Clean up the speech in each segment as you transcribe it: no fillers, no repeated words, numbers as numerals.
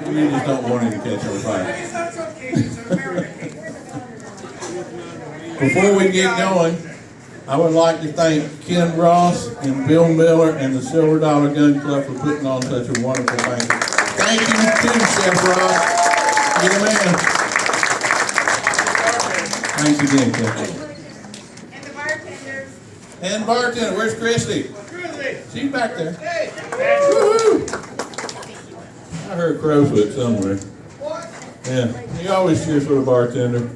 You just don't want him to catch on fire. Before we get going, I would like to thank Ken Ross and Bill Miller and the Silver Dollar Gun Club for putting on such a wonderful banquet. Thank you too, Chef Ross. You're the man. Thanks again, Ken. And the bartenders. And bartender, where's Christy? She's back there. Hey. Woo-hoo! I heard Crowfoot somewhere. Yeah, he always cheers for the bartender.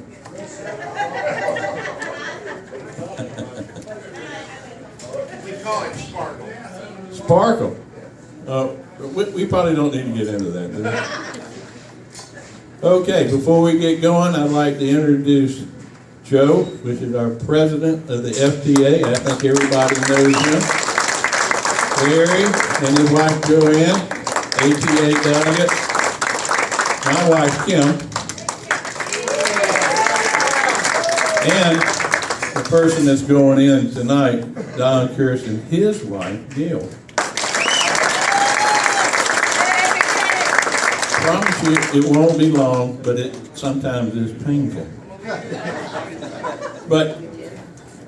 We call it Sparkle. Sparkle. We probably don't need to get into that, do we? Okay, before we get going, I'd like to introduce Joe, which is our president of the FTA. I think everybody knows him. Larry and his wife Joanne, ATA delegate. My wife Kim. And the person that's going in tonight, Don Kerce, and his wife, Gail. I promise you it won't be long, but it sometimes is painful. But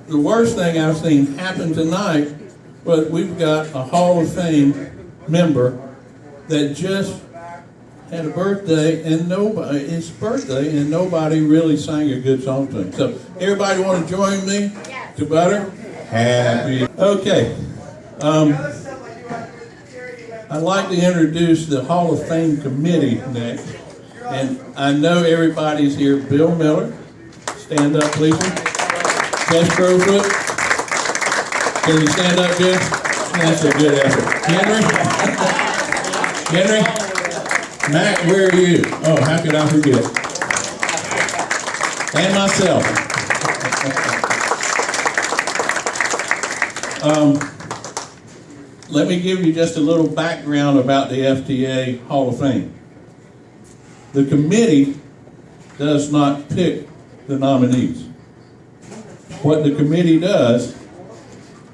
the worst thing I've seen happen tonight was we've got a Hall of Fame member that just had a birthday and nobody really sang a good song to him. So everybody want to join me to butter? Happy. Okay. I'd like to introduce the Hall of Fame committee next. And I know everybody's here. Bill Miller, stand up, please. Jess Crowfoot, can you stand up, Jess? That's a good effort. Henry? Matt, where are you? Oh, how could I forget? And myself. Let me give you just a little background about the FTA Hall of Fame. The committee does not pick the nominees. What the committee does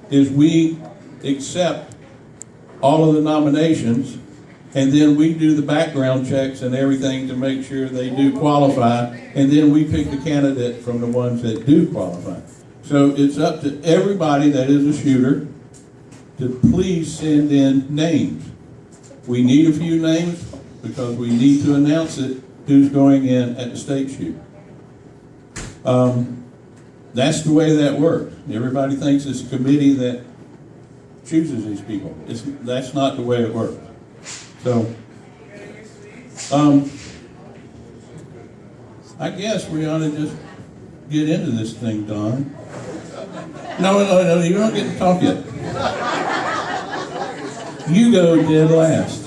is we accept all of the nominations, and then we do the background checks and everything to make sure they do qualify, and then we pick the candidate from the ones that do qualify. So it's up to everybody that is a shooter to please send in names. We need a few names because we need to announce it, who's going in at the state shoot. That's the way that works. Everybody thinks it's a committee that chooses these people. That's not the way it works. So, I guess we ought to just get into this thing, Don. No, you don't get to talk yet. You go dead last.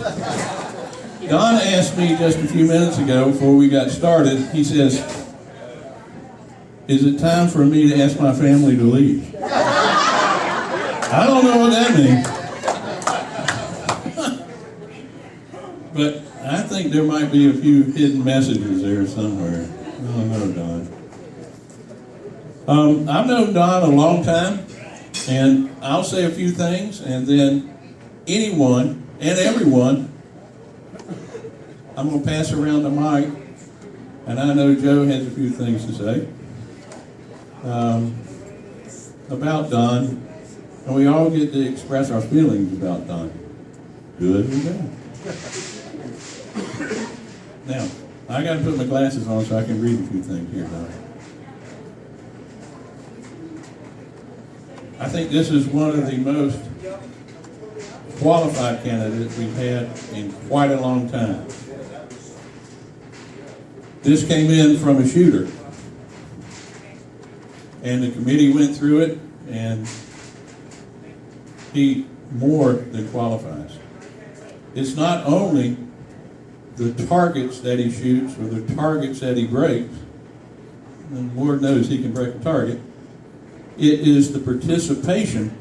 Don asked me just a few minutes ago before we got started, he says, is it time for me to ask my family to leave? I don't know what that means. But I think there might be a few hidden messages there somewhere. I don't know, Don. I've known Don a long time, and I'll say a few things, and then anyone and everyone, I'm going to pass around the mic, and I know Joe has a few things to say about Don, and we all get to express our feelings about Don, good or bad. Now, I got to put my glasses on so I can read a few things here, Don. I think this is one of the most qualified candidates we've had in quite a long time. This came in from a shooter, and the committee went through it, and he more than qualifies. It's not only the targets that he shoots or the targets that he breaks, and Lord knows he can break a target. It is the participation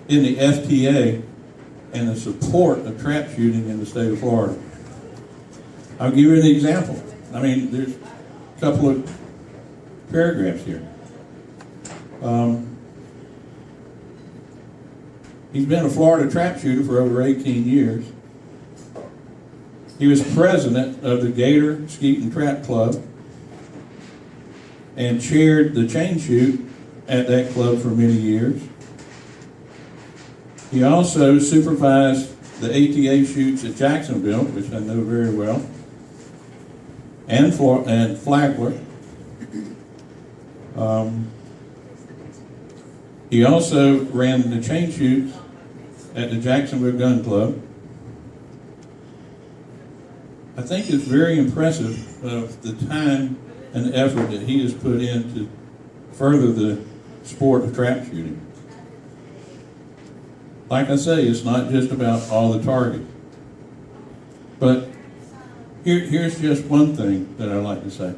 in the FTA and the support of trap shooting in the state of Florida. I'll give you an example. I mean, there's a couple of paragraphs here. He's been a Florida trap shooter for over 18 years. He was president of the Gator Skeet and Trap Club and chaired the chain shoot at that club for many years. He also supervised the ATA shoots at Jacksonville, which I know very well, and Flagler. He also ran the chain shoots at the Jacksonville Gun Club. I think it's very impressive of the time and effort that he has put in to further the sport of trap shooting. Like I say, it's not just about all the targets. But here's just one thing that I'd like to say.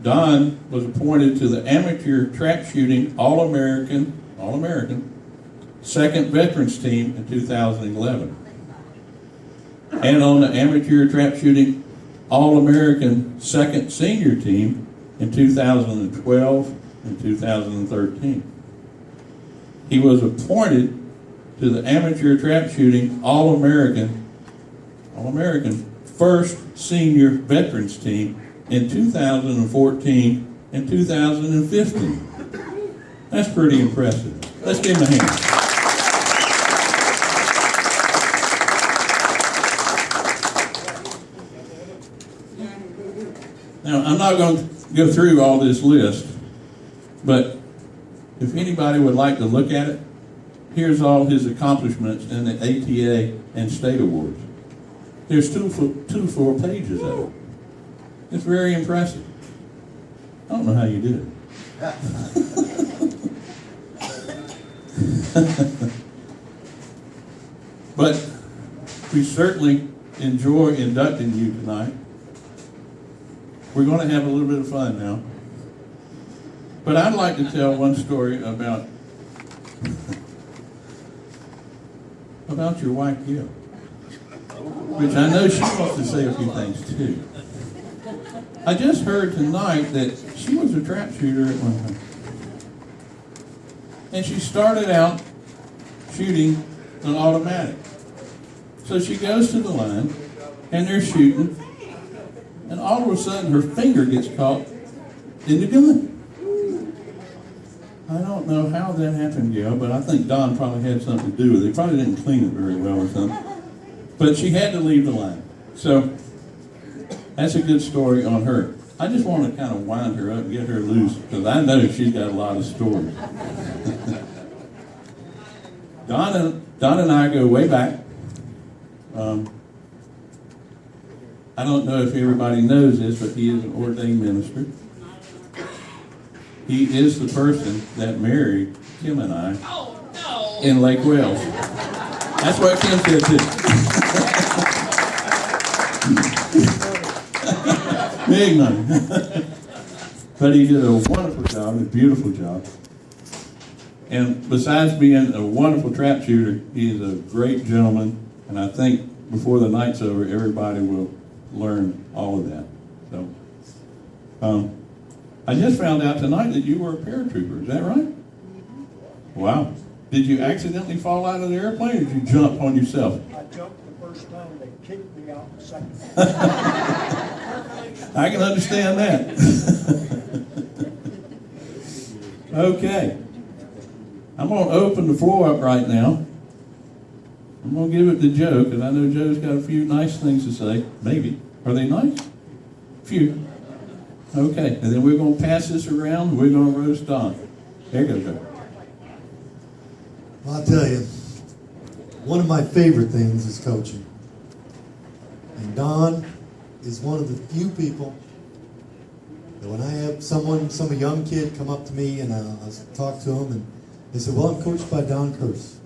Don was appointed to the amateur trap shooting All-American second veterans team in 2011. And on the amateur trap shooting All-American second senior team in 2012 and 2013. He was appointed to the amateur trap shooting All-American first senior veterans team in 2014 and 2015. That's pretty impressive. Let's give him a hand. Now, I'm not going to go through all this list, but if anybody would like to look at it, here's all his accomplishments in the ATA and state awards. There's two full pages of it. It's very impressive. I don't know how you did it. But we certainly enjoy inducting you tonight. We're going to have a little bit of fun now. But I'd like to tell one story about your wife, Gil, which I know she wants to say a few things too. I just heard tonight that she was a trap shooter at one time. And she started out shooting an automatic. So she goes to the line, and they're shooting, and all of a sudden her finger gets caught in the gun. I don't know how that happened, Gail, but I think Don probably had something to do with it. He probably didn't clean it very well or something. But she had to leave the line. So that's a good story on her. I just want to kind of wind her up and get her loose, because I know she's got a lot of stories. Don and I go way back. I don't know if everybody knows this, but he is an ordained minister. He is the person that married Kim and I in Lake Wales. That's what Kim said too. Big money. But he did a wonderful job, a beautiful job. And besides being a wonderful trap shooter, he is a great gentleman. And I think before the night's over, everybody will learn all of that. So, I just found out tonight that you were a paratrooper. Is that right? Wow. Did you accidentally fall out of the airplane, or did you jump on yourself? I jumped the first time, they kicked me out the second. I can understand that. Okay. I'm going to open the floor up right now. I'm going to give it to Joe, because I know Joe's got a few nice things to say. Maybe. Are they nice? Few. Okay. And then we're going to pass this around, and we're going to roast Don. There you go, Joe. Well, I'll tell you, one of my favorite things is coaching. And Don is one of the few people that when I have some young kid come up to me and I'll talk to him and they say, well, I'm coached by Don Kerce.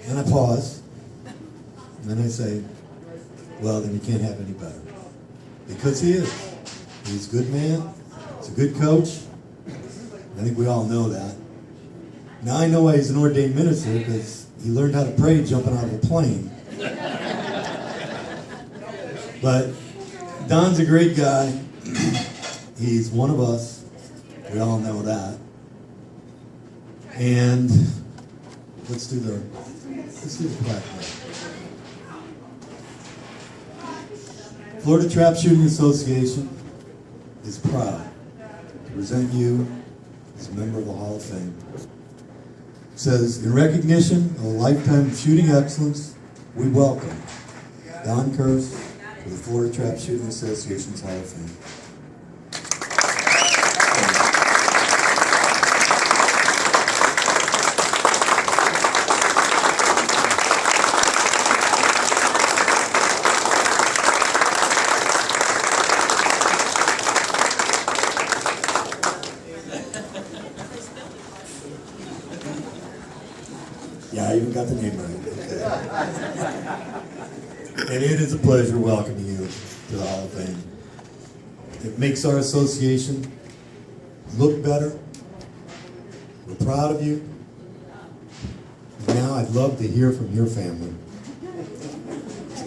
And I pause. And then I say, well, then you can't have any better. Because he is. He's a good man. He's a good coach. I think we all know that. Now I know why he's an ordained minister, because he learned how to pray jumping out of a plane. But Don's a great guy. He's one of us. We all know that. And let's do the Let's get a plaque there. Florida Trap Shooting Association is proud to present you as a member of the Hall of Fame. It says, in recognition of a lifetime of shooting excellence, we welcome Don Kerce to the Florida Trap Shooting Association's Hall of Fame. Yeah, I even got the name right. And it is a pleasure welcoming you to the Hall of Fame. It makes our association look better. We're proud of you. Now I'd love to hear from your family.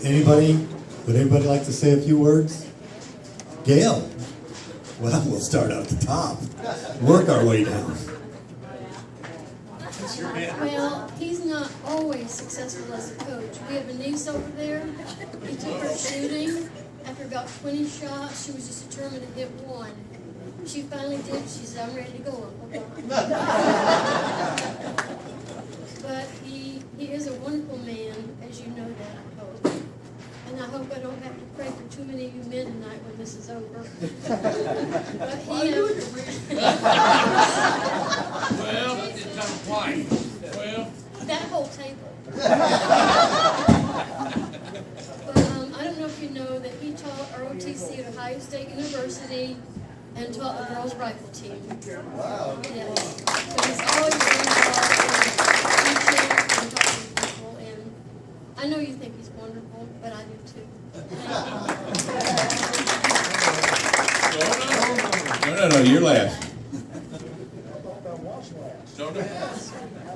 Would anybody like to say a few words? Gail? Well, we'll start out at the top. Work our way down. Well, he's not always successful as a coach. We have a niece over there. He took her shooting. After about 20 shots, she was just determined to hit one. She finally did. She said, I'm ready to go. But he is a wonderful man, as you know that, I hope. And I hope I don't have to pray for too many of you men tonight when this is over. But Well, it's not quite. Well, that whole table. But I don't know if you know that he taught ROTC at Ohio State University and taught the girls' rifle team. Wow. Yes. So he's always been involved in teaching and talking to people. And I know you think he's wonderful, but I do too. No, you're last. I thought that was last. No.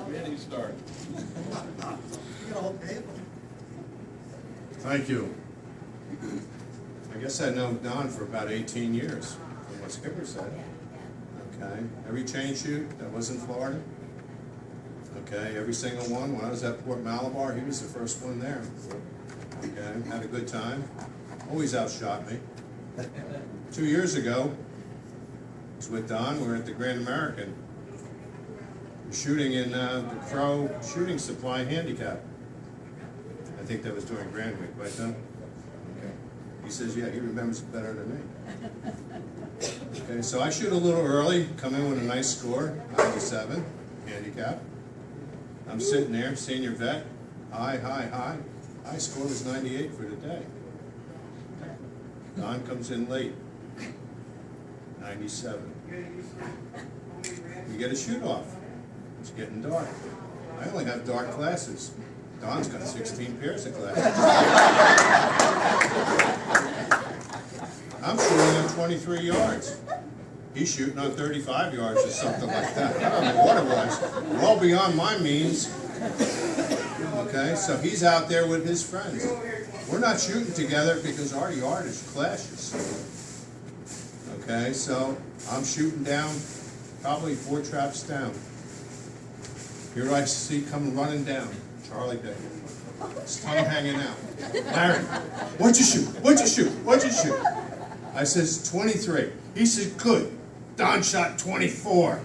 Ready, start. thank you. I guess I know Don for about 18 years, from what Skipper said. Okay, every chain shoot that was in Florida. Okay, every single one. When I was at Port Malabar, he was the first one there. Okay, had a good time. Always outshot me. 2 years ago, I was with Don. We were at the Grand American. Shooting in the Crow Shooting Supply Handicap. I think that was during Grand Week, right, Don? Okay. He says, yeah, he remembers it better than me. Okay, so I shoot a little early, come in with a nice score, 97, handicap. I'm sitting there, senior vet, high. High score was 98 for the day. Don comes in late, 97. We get a shoot off. It's getting dark. I only have dark glasses. Don's got 16 pairs of glasses. I'm shooting on 23 yards. He's shooting on 35 yards or something like that. I don't know what it was. Well beyond my means. Okay, so he's out there with his friends. We're not shooting together because our yardage clashes. Okay, so I'm shooting down, probably 4 traps down. Here I see come running down, Charlie Day. His tongue hanging out. Larry, what'd you shoot? What'd you shoot? What'd you shoot? I says, 23. He said, good. Don shot 24.